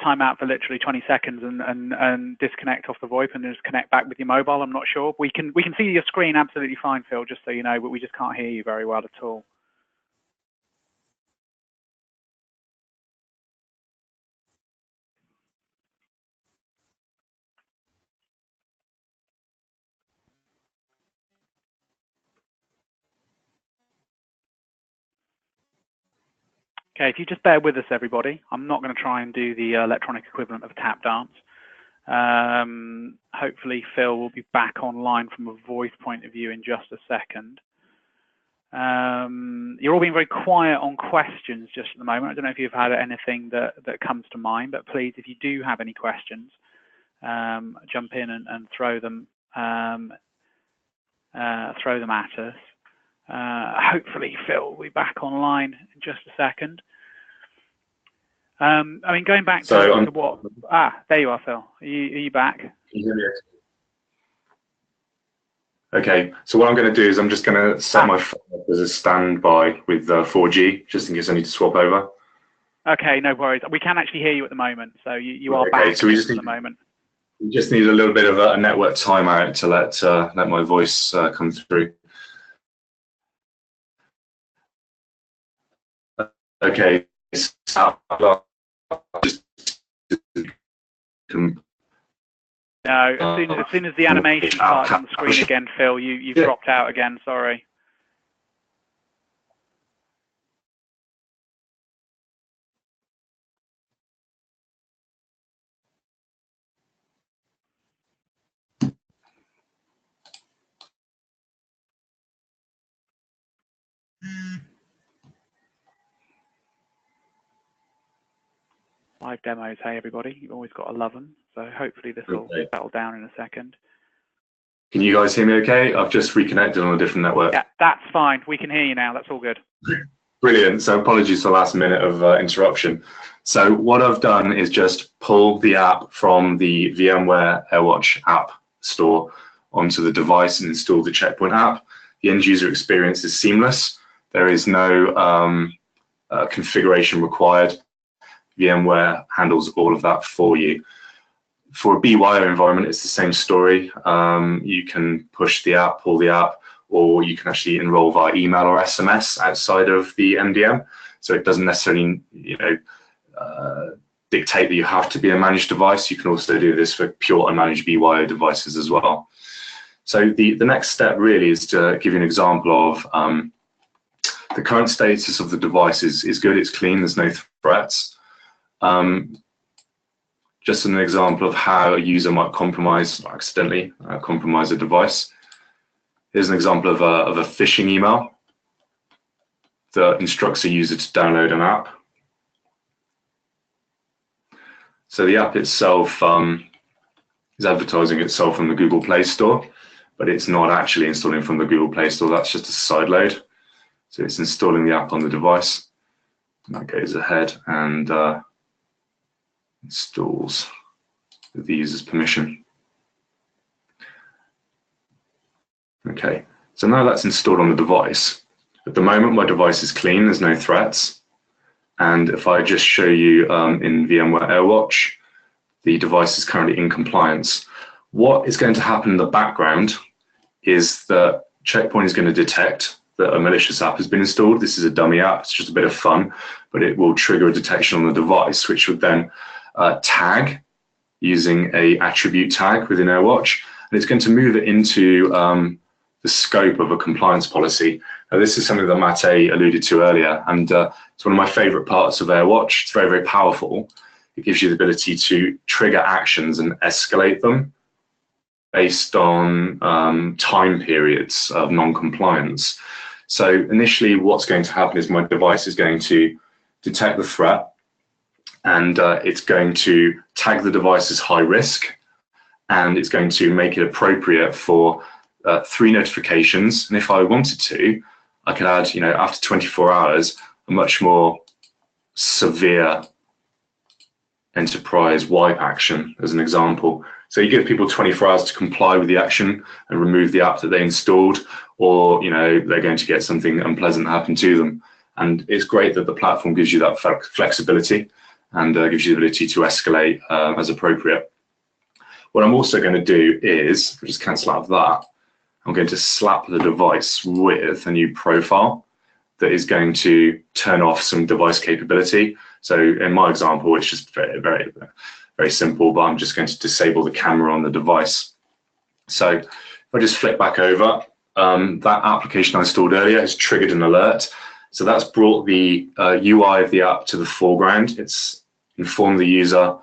time out for literally 20 seconds and disconnect off the VoIP and just connect back with your mobile. I'm not sure. We can see your screen absolutely fine, Phil, just so you know, but we just can't hear you very well at all. Okay, if you just bear with us, everybody. I'm not going to try and do the electronic equivalent of a tap dance. Hopefully Phil will be back online from a voice point of view in just a second. You're all being very quiet on questions just at the moment. I don't know if you've had anything that comes to mind, but please, if you do have any questions, jump in and throw them at us. Hopefully Phil will be back online in just a second. I mean, going back to what... there you are, Phil. Are you back? Can you hear me okay? So what I'm going to do is I'm just going to set my phone up as a standby with 4G, just in case I need to swap over. Okay, no worries. We can actually hear you at the moment, so you are back so we just at the moment. We just need a little bit of a network timeout to let my voice come through. Okay. So no, as soon as the animation starts on the screen again, Phil, you've dropped out again. Sorry. Live demos, hey everybody, you've always got to love them. So hopefully this will settle down in a second. Can you guys hear me okay? I've just reconnected on a different network. Yeah, that's fine. We can hear you now. That's all good. Brilliant. So apologies for the last minute of interruption. So what I've done is just pull the app from the VMware AirWatch app store onto the device and install the Checkpoint app. The end user experience is seamless. There is no configuration required. VMware handles all of that for you. For a BYO environment, it's the same story. You can push the app, pull the app, or you can actually enroll via email or SMS outside of the MDM. So it doesn't necessarily, dictate that you have to be a managed device. You can also do this for pure unmanaged BYO devices as well. So the next step really is to give you an example of the current status of the device is good, it's clean, there's no threats. Just an example of how a user might accidentally compromise a device. Here's an example of a phishing email that instructs a user to download an app. So the app itself is advertising itself from the Google Play Store, but it's not actually installing from the Google Play Store. That's just a side load. So it's installing the app on the device. And that goes ahead and installs with the user's permission. Okay, so now that's installed on the device. At the moment, my device is clean, there's no threats. And if I just show you in VMware AirWatch, the device is currently in compliance. What is going to happen in the background is that Checkpoint is going to detect that a malicious app has been installed. This is a dummy app, it's just a bit of fun, but it will trigger a detection on the device, which would then tag using a attribute tag within AirWatch, and it's going to move it into the scope of a compliance policy. Now, this is something that Mate alluded to earlier, and it's one of my favorite parts of AirWatch. It's very, very powerful. It gives you the ability to trigger actions and escalate them based on time periods of non-compliance. So initially what's going to happen is my device is going to detect the threat, and it's going to tag the device as high risk, and it's going to make it appropriate for 3 notifications. And if I wanted to, I could add, after 24 hours, a much more severe enterprise wipe action as an example. So you give people 24 hours to comply with the action and remove the app that they installed, or they're going to get something unpleasant happen to them. And it's great that the platform gives you that flexibility and gives you the ability to escalate as appropriate. What I'm also going to do is, just cancel out of that, I'm going to slap the device with a new profile that is going to turn off some device capability. So in my example, it's just very, very, very simple, but I'm just going to disable the camera on the device. So if I just flip back over, that application I installed earlier has triggered an alert So that's brought the UI of the app to the foreground. It's informed the user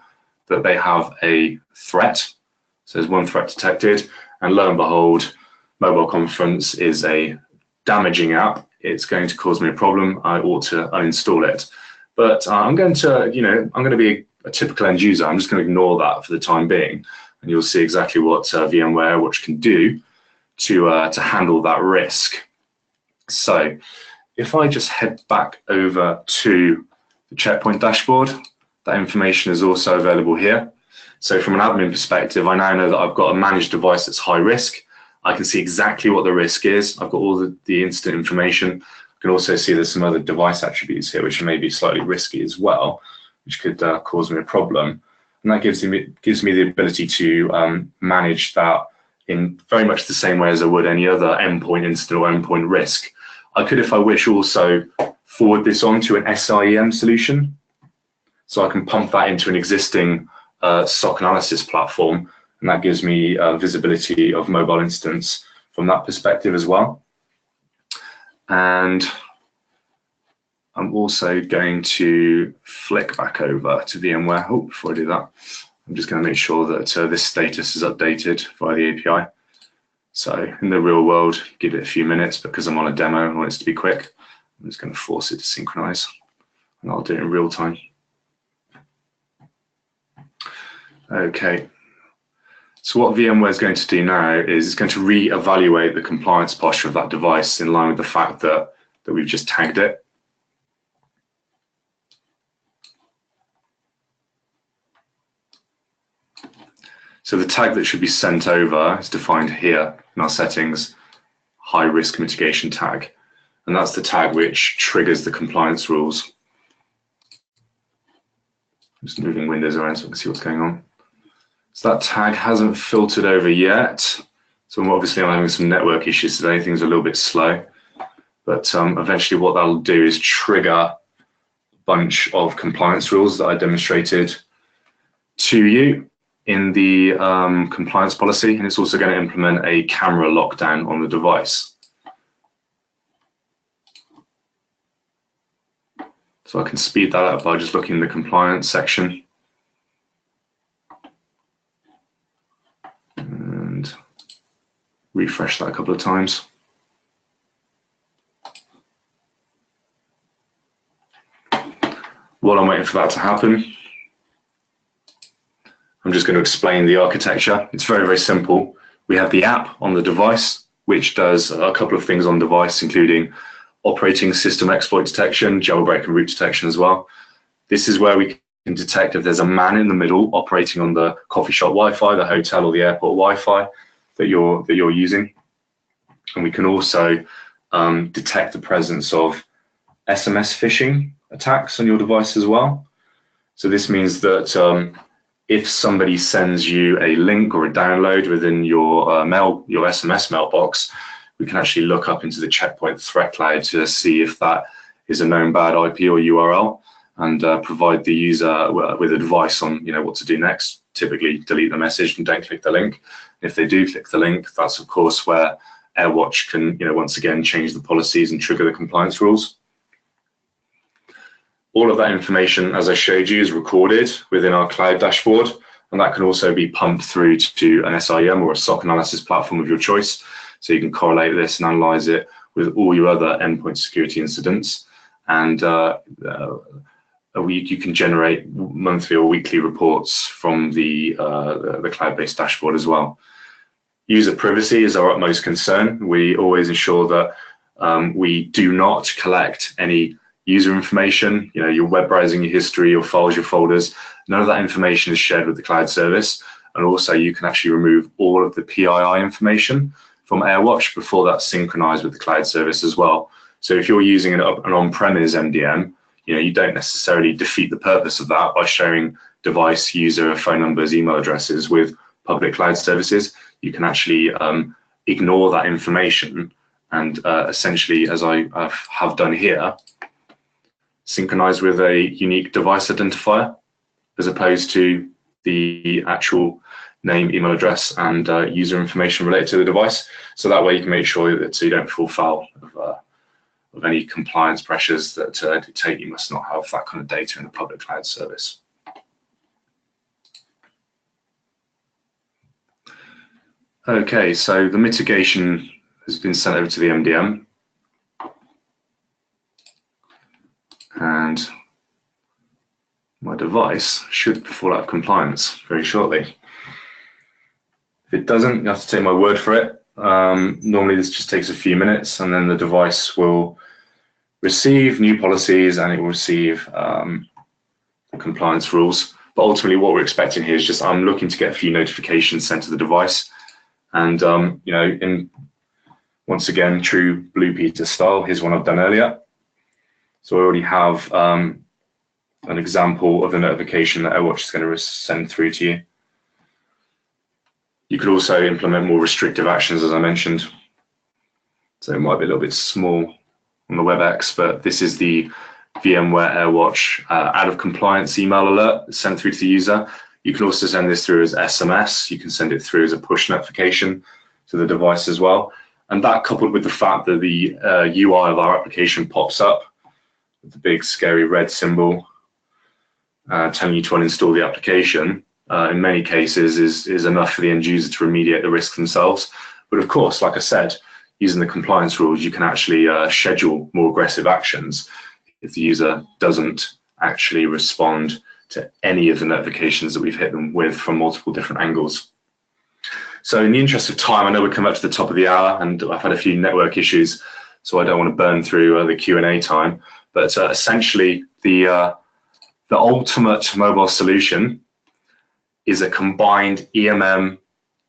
that they have a threat. So there's one threat detected, and lo and behold, mobile conference is a damaging app. It's going to cause me a problem. I ought to uninstall it. But I'm going to be a typical end user. I'm just going to ignore that for the time being, and you'll see exactly what VMware AirWatch can do to handle that risk. So if I just head back over to the Checkpoint dashboard, that information is also available here. So from an admin perspective, I now know that I've got a managed device that's high risk. I can see exactly what the risk is. I've got all the incident information. I can also see there's some other device attributes here, which may be slightly risky as well, which could cause me a problem. And that gives me the ability to manage that in very much the same way as I would any other endpoint incident or endpoint risk. I could, if I wish, also forward this on to an SIEM solution. So I can pump that into an existing SOC analysis platform, and that gives me visibility of mobile incidents from that perspective as well. And I'm also going to flick back over to VMware. Oh, before I do that, I'm just going to make sure that this status is updated via the API. So in the real world, give it a few minutes because I'm on a demo and I want it to be quick. I'm just going to force it to synchronize, and I'll do it in real time. Okay. So what VMware is going to do now is it's going to re-evaluate the compliance posture of that device in line with the fact that we've just tagged it. So the tag that should be sent over is defined here in our settings, high risk mitigation tag. And that's the tag which triggers the compliance rules. I'm just moving windows around so I can see what's going on. So that tag hasn't filtered over yet. So obviously I'm having some network issues today. Things are a little bit slow. But eventually what that'll do is trigger a bunch of compliance rules that I demonstrated to you in the compliance policy. And it's also going to implement a camera lockdown on the device. So I can speed that up by just looking in the compliance section. And refresh that a couple of times. While I'm waiting for that to happen, I'm just going to explain the architecture. It's very, very simple. We have the app on the device, which does a couple of things on device, including operating system exploit detection, jailbreak and root detection as well. This is where we can detect if there's a man in the middle operating on the coffee shop Wi-Fi, the hotel or the airport Wi-Fi that you're using. And we can also detect the presence of SMS phishing attacks on your device as well. So this means that if somebody sends you a link or a download within your SMS mailbox, we can actually look up into the Checkpoint threat cloud to see if that is a known bad IP or URL, and provide the user with advice on what to do next. Typically, delete the message and don't click the link. If they do click the link, that's of course where AirWatch can once again change the policies and trigger the compliance rules. All of that information, as I showed you, is recorded within our cloud dashboard, and that can also be pumped through to an SIEM or a SOC analysis platform of your choice. So you can correlate this and analyze it with all your other endpoint security incidents. And you can generate monthly or weekly reports from the cloud-based dashboard as well. User privacy is our utmost concern. We always ensure that we do not collect any user information, your web browsing, your history, your files, your folders. None of that information is shared with the cloud service. And also you can actually remove all of the PII information from AirWatch before that's synchronized with the cloud service as well. So if you're using an on-premise MDM, you don't necessarily defeat the purpose of that by sharing device, user, phone numbers, email addresses with public cloud services. You can actually ignore that information and essentially, as I have done here, synchronize with a unique device identifier as opposed to the actual name, email address, and user information related to the device. So that way you can make sure that you don't fall foul of any compliance pressures that dictate you must not have that kind of data in a public cloud service. Okay, so the mitigation has been sent over to the MDM, and my device should fall out of compliance very shortly. If it doesn't, you have to take my word for it. Normally this just takes a few minutes, and then the device will receive new policies and it will receive the compliance rules. But ultimately what we're expecting here is just, I'm looking to get a few notifications sent to the device. And you know, in once again, true Blue Peter style, here's one I've done earlier. So I already have an example of the notification that AirWatch is going to send through to you. You could also implement more restrictive actions, as I mentioned. So it might be a little bit small on the WebEx, but this is the VMware AirWatch out of compliance email alert sent through to the user. You can also send this through as SMS. You can send it through as a push notification to the device as well. And that, coupled with the fact that the UI of our application pops up with the big scary red symbol telling you to uninstall the application, in many cases is enough for the end user to remediate the risk themselves. But of course, like I said, using the compliance rules, you can actually schedule more aggressive actions if the user doesn't actually respond to any of the notifications that we've hit them with from multiple different angles. So in the interest of time, I know we're coming up to the top of the hour and I've had a few network issues, so I don't want to burn through the Q&A time. But essentially, the ultimate mobile solution is a combined EMM,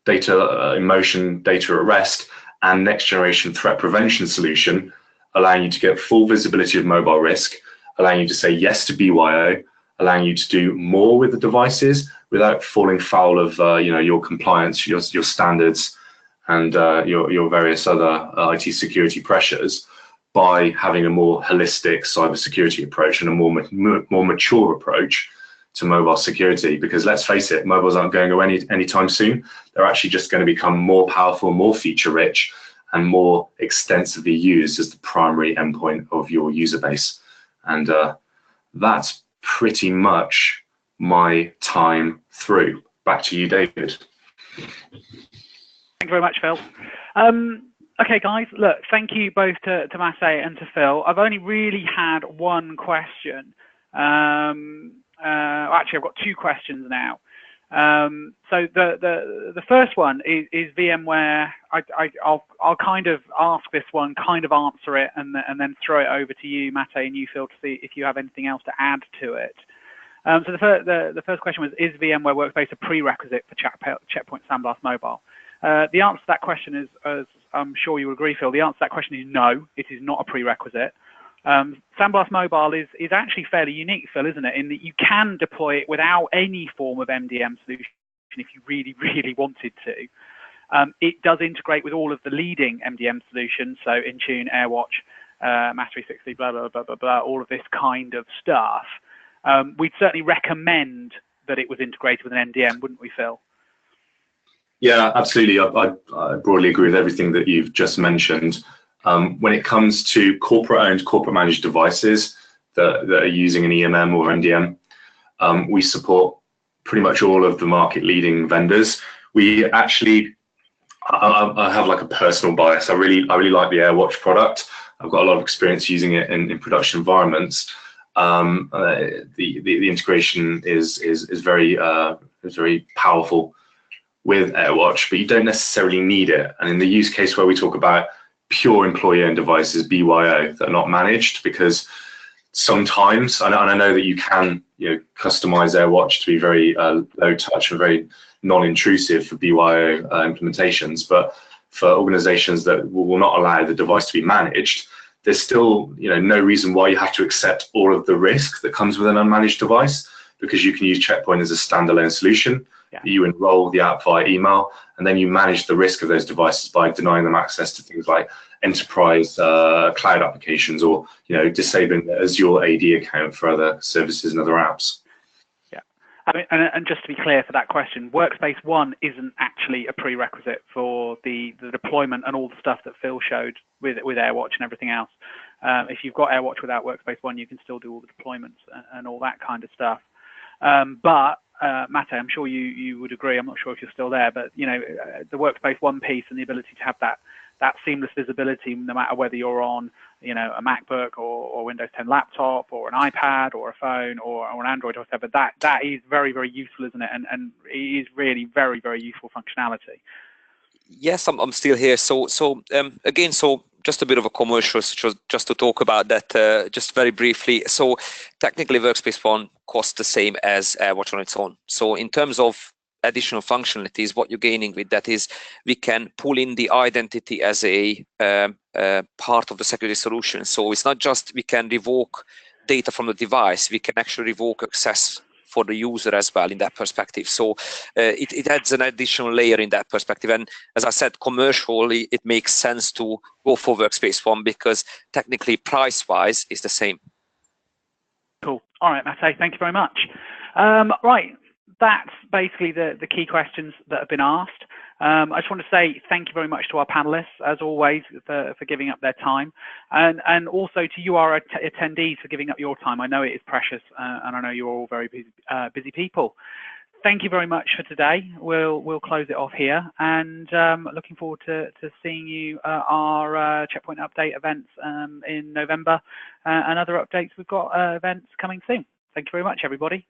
data in motion, data at rest, and next generation threat prevention solution, allowing you to get full visibility of mobile risk, allowing you to say yes to BYO, allowing you to do more with the devices without falling foul of your compliance, your standards, and your various other IT security pressures, by having a more holistic cybersecurity approach and a more mature approach to mobile security. Because let's face it, mobiles aren't going away anytime soon. They're actually just going to become more powerful, more feature rich, and more extensively used as the primary endpoint of your user base. And that's pretty much my time through. Back to you, David. Thank you very much, Phil. Okay, guys, look, thank you both to Massey and to Phil. I've only really had one question. Actually, I've got two questions now. So the first one is VMware. I'll kind of ask this one, kind of answer it, and then throw it over to you, Massey, and you, Phil, to see if you have anything else to add to it. So the first question was, is VMware Workspace a prerequisite for Checkpoint Sandblast Mobile? The answer to that question is, as I'm sure you will agree, Phil, the answer to that question is no, it is not a prerequisite. Sandblast Mobile is actually fairly unique, Phil, isn't it? In that you can deploy it without any form of MDM solution if you really, really wanted to. It does integrate with all of the leading MDM solutions, so Intune, AirWatch, Mass 360, blah, blah, blah, blah, blah, all of this kind of stuff. We'd certainly recommend that it was integrated with an MDM, wouldn't we, Phil? Yeah, absolutely. I broadly agree with everything that you've just mentioned. When it comes to corporate-owned, corporate-managed devices that are using an EMM or MDM, we support pretty much all of the market-leading vendors. We actually, I have like a personal bias. I really like the AirWatch product. I've got a lot of experience using it in production environments. The integration is very powerful with AirWatch, but you don't necessarily need it. And in the use case where we talk about pure employee-owned devices, BYO, that are not managed, because sometimes, and I know that you can customize AirWatch to be very low touch and very non-intrusive for BYO implementations, but for organizations that will not allow the device to be managed, there's still no reason why you have to accept all of the risk that comes with an unmanaged device, because you can use Checkpoint as a standalone solution. Yeah. You enroll the app via email, and then you manage the risk of those devices by denying them access to things like enterprise cloud applications, or disabling the Azure AD account for other services and other apps. Yeah, I mean, and just to be clear for that question, Workspace 1 isn't actually a prerequisite for the deployment and all the stuff that Phil showed with AirWatch and everything else. If you've got AirWatch without Workspace ONE, you can still do all the deployments and all that kind of stuff. But Mate, I'm sure you would agree. I'm not sure if you're still there, but the Workspace ONE piece and the ability to have that seamless visibility, no matter whether you're on a MacBook or Windows 10 laptop or an iPad or a phone or an Android or whatever, that is very, very useful, isn't it? And it is really very, very useful functionality. Yes, I'm still here. So again, just a bit of a commercial, just to talk about that, just very briefly. So technically, Workspace ONE costs the same as AirWatch on its own. So in terms of additional functionalities, what you're gaining with that is we can pull in the identity as a part of the security solution. So it's not just we can revoke data from the device, we can actually revoke access for the user as well in that perspective. So it adds an additional layer in that perspective. And as I said, commercially, it makes sense to go for Workspace ONE because technically price-wise is the same. Cool. All right, Mate, thank you very much. Right, that's basically the key questions that have been asked. I just want to say thank you very much to our panelists, as always, for giving up their time, and also to you, our attendees, for giving up your time. I know it is precious, and I know you're all very busy people. Thank you very much for today. We'll close it off here, and looking forward to seeing you at our Checkpoint Update events in November, and other updates. We've got events coming soon. Thank you very much, everybody.